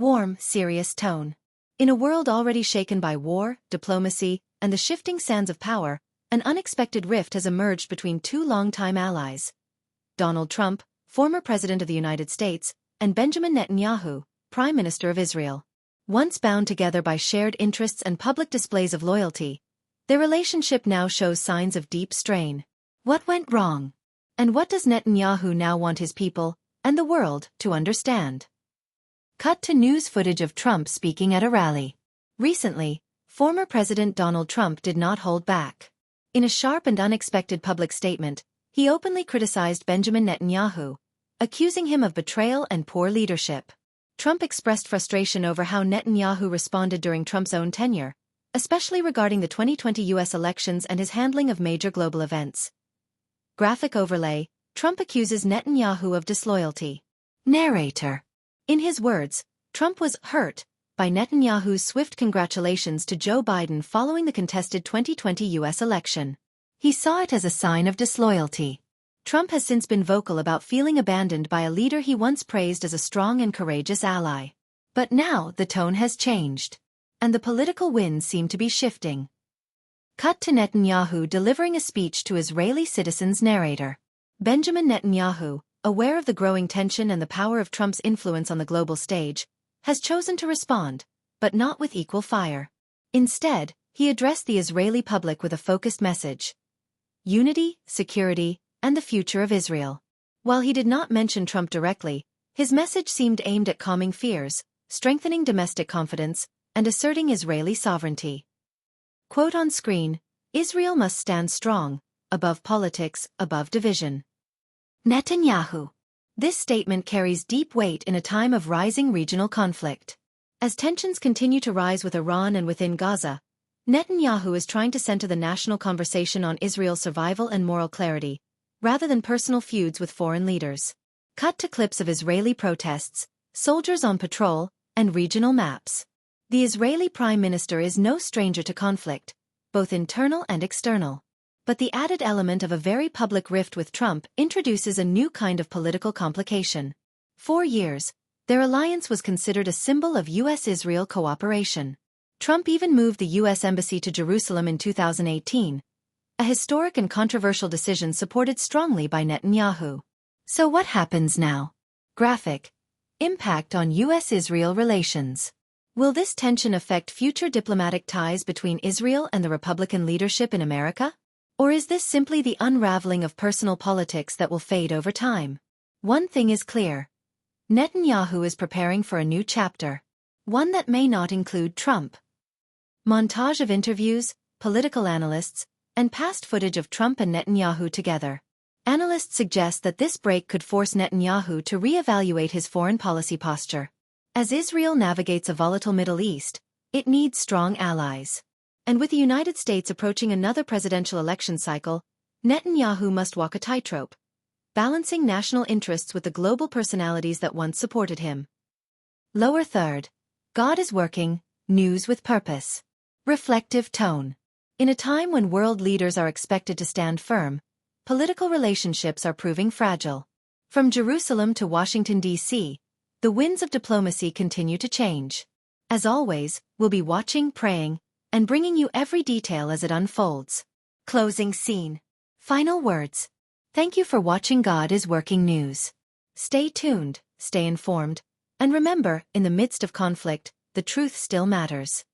warm, serious tone. In a world already shaken by war, diplomacy, and the shifting sands of power, an unexpected rift has emerged between two longtime allies. Donald Trump, former President of the United States, and Benjamin Netanyahu, Prime Minister of Israel. Once bound together by shared interests and public displays of loyalty, their relationship now shows signs of deep strain. What went wrong? And what does Netanyahu now want his people, and the world, to understand? Cut to news footage of Trump speaking at a rally. Recently, former President Donald Trump did not hold back. In a sharp and unexpected public statement, he openly criticized Benjamin Netanyahu, accusing him of betrayal and poor leadership. Trump expressed frustration over how Netanyahu responded during Trump's own tenure, especially regarding the 2020 U.S. elections and his handling of major global events. Graphic overlay: Trump accuses Netanyahu of disloyalty. Narrator. In his words, Trump was hurt by Netanyahu's swift congratulations to Joe Biden following the contested 2020 U.S. election. He saw it as a sign of disloyalty. Trump has since been vocal about feeling abandoned by a leader he once praised as a strong and courageous ally. But now the tone has changed, and the political winds seem to be shifting. Cut to Netanyahu delivering a speech to Israeli citizens. Narrator. Benjamin Netanyahu, aware of the growing tension and the power of Trump's influence on the global stage, has chosen to respond, but not with equal fire. Instead, he addressed the Israeli public with a focused message: unity, security, and the future of Israel. While he did not mention Trump directly, his message seemed aimed at calming fears, strengthening domestic confidence, and asserting Israeli sovereignty. Quote on screen: Israel must stand strong, above politics, above division. Netanyahu. This statement carries deep weight in a time of rising regional conflict. As tensions continue to rise with Iran and within Gaza, Netanyahu is trying to center the national conversation on Israel's survival and moral clarity, rather than personal feuds with foreign leaders. Cut to clips of Israeli protests, soldiers on patrol, and regional maps. The Israeli Prime Minister is no stranger to conflict, both internal and external. But the added element of a very public rift with Trump introduces a new kind of political complication. For years, their alliance was considered a symbol of U.S. Israel cooperation. Trump even moved the U.S. Embassy to Jerusalem in 2018, a historic and controversial decision supported strongly by Netanyahu. So what happens now? Graphic. Impact on U.S.-Israel relations. Will this tension affect future diplomatic ties between Israel and the Republican leadership in America? Or is this simply the unraveling of personal politics that will fade over time? One thing is clear. Netanyahu is preparing for a new chapter. One that may not include Trump. Montage of interviews, political analysts, and past footage of Trump and Netanyahu together. Analysts suggest that this break could force Netanyahu to re-evaluate his foreign policy posture. As Israel navigates a volatile Middle East, it needs strong allies. And with the United States approaching another presidential election cycle, Netanyahu must walk a tightrope, balancing national interests with the global personalities that once supported him. Lower third. God is working, news with purpose. Reflective tone. In a time when world leaders are expected to stand firm, political relationships are proving fragile. From Jerusalem to Washington, D.C., the winds of diplomacy continue to change. As always, we'll be watching, praying, and bringing you every detail as it unfolds. Closing scene. Final words. Thank you for watching God is Working News. Stay tuned, stay informed, and remember, in the midst of conflict, the truth still matters.